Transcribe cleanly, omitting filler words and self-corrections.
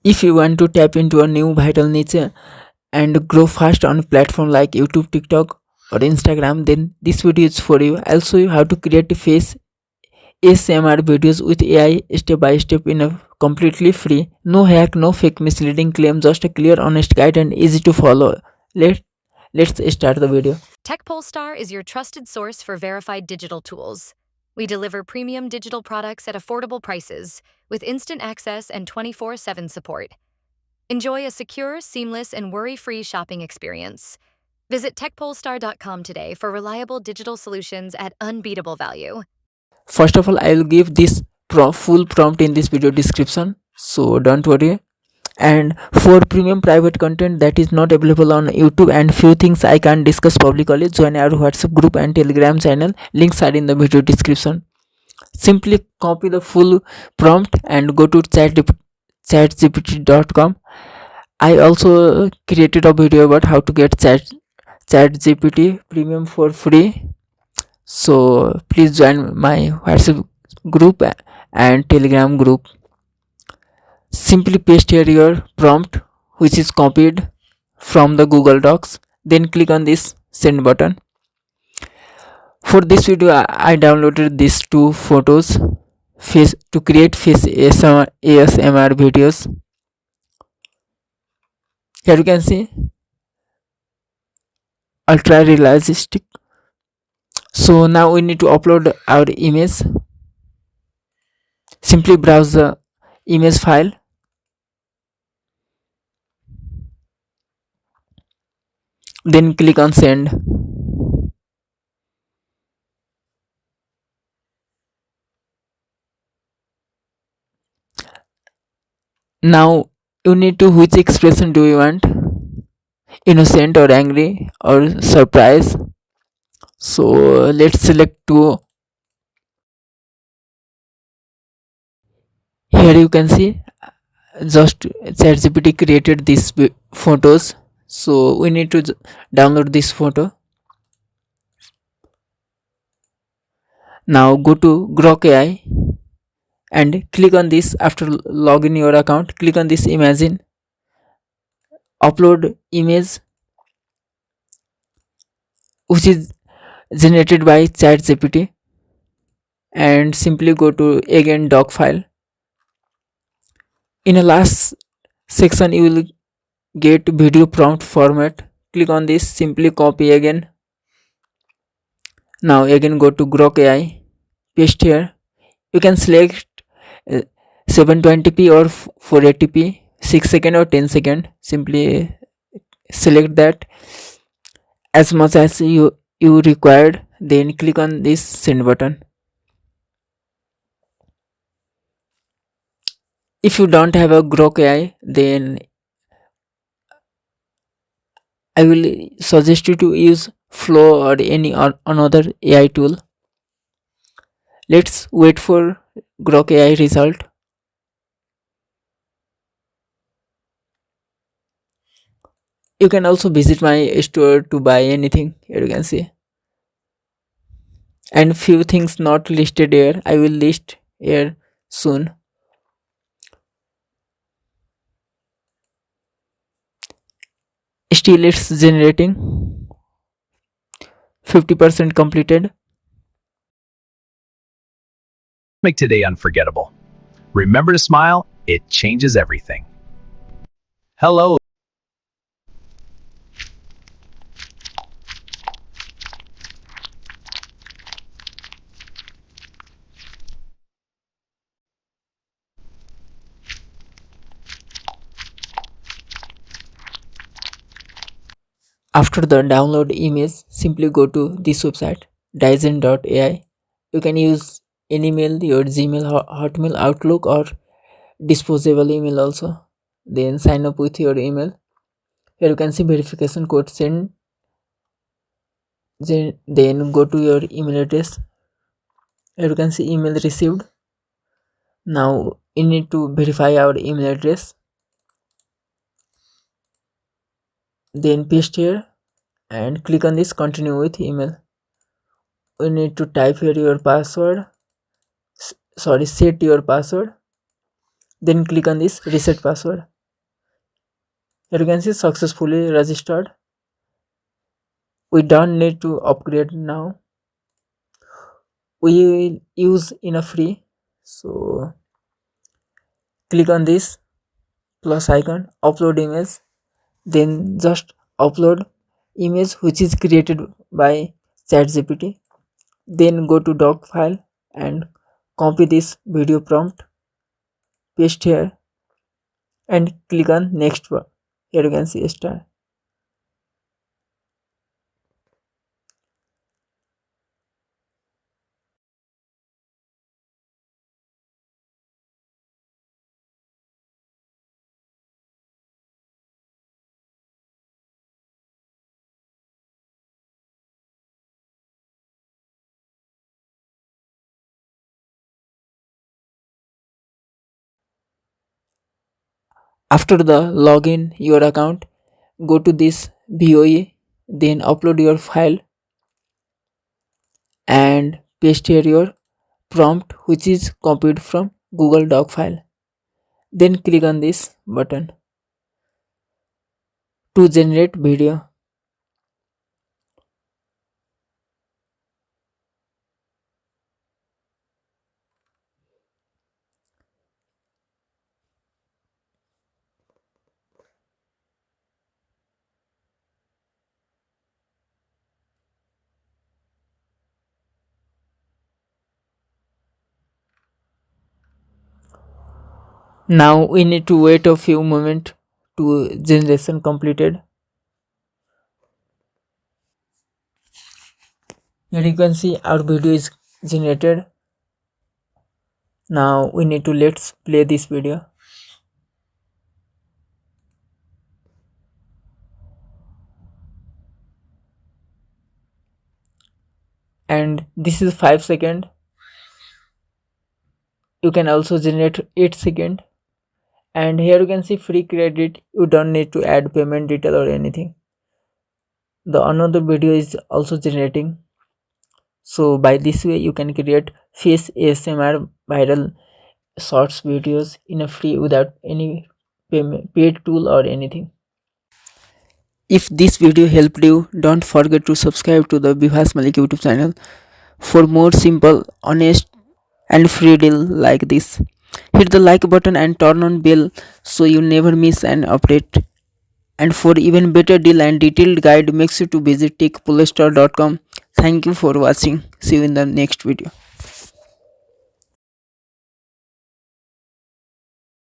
If you want to tap into a new vital niche and grow fast on a platform like YouTube, TikTok, or Instagram, then this video is for you. I'll show you how to create a face ASMR videos with AI step by step in a completely free. No hack, no fake misleading claim, just a clear, honest guide and easy to follow. Let's start the video. TechPolestar is your trusted source for verified digital tools. We deliver premium digital products at affordable prices with instant access and 24/7 support. Enjoy a secure, seamless, and worry-free shopping experience. Visit techpolestar.com today for reliable digital solutions at unbeatable value. First of all, I will give this full prompt in this video description, so don't worry. And for premium private content that is not available on YouTube and few things I can't discuss publicly, join our WhatsApp group and Telegram channel. Links are in the video description. Simply copy the full prompt and go to chatgpt.com. I also created a video about how to get ChatGPT premium for free. So please join my WhatsApp group and Telegram group. Simply paste here your prompt, which is copied from the Google Docs. Then click on this send button. For this video, I downloaded these two photos to create face ASMR videos. Here you can see ultra realistic. So now we need to upload our image. Simply browse the image file. Then click on send. Now you need to which expression do you want, innocent or angry or surprise. So let's select two. Here you can see just ChatGPT created these photos, so we need to download this photo. Now go to Grok AI and click on this. After login your account, click on this imagine, upload image which is generated by ChatGPT, and simply go to again doc file. In the last section you will get video prompt format. Click on this, simply copy again. Now again go to Grok AI, paste here. You can select 720p or 480p, 6 second or 10 second. Simply select that as much as you required. Then click on this send button. If you don't have a Grok AI, then I will suggest you to use Flow or any another AI tool. Let's wait for Grok AI result. You can also visit my store to buy anything. Here you can see, and few things not listed here I will list here soon. Still it's generating. 50% completed. Make today unforgettable. Remember to smile, it changes everything. Hello. After the download image, simply go to this website Dyson.ai. You can use any mail, your Gmail, Hotmail, Outlook, or disposable email also. Then sign up with your email. Here you can see verification code send. Then go to your email address. Here you can see email received. Now you need to verify our email address. Then paste here and click on this continue with email. We need to type here your password, set your password. Then click on this reset password. Here you can see successfully registered. We don't need to upgrade now. We will use in a free. So click on this plus icon, upload image, then just upload image which is created by ChatGPT. Then go to doc file and copy this video prompt, paste here and click on next one. Here you can see start. After the login your account, go to this VOE, then upload your file and paste here your prompt which is copied from Google Doc file. Then click on this button to generate video. Now we need to wait a few moments to generation completed. Here you can see our video is generated. Now we need to let's play this video. And this is 5 seconds. You can also generate 8 seconds. And here you can see free credit. You don't need to add payment detail or anything. The another video is also generating. So by this way you can create face ASMR viral shorts videos in a free without any paid tool or anything. If this video helped you, don't forget to subscribe to the 𝐓𝐰𝐢𝐭𝐴 YouTube channel for more simple, honest and free deal like this. Hit the like button and turn on bell so you never miss an update. And for even better deal and detailed guide, make sure to visit techpoolstar.com. Thank you for watching. See you in the next video.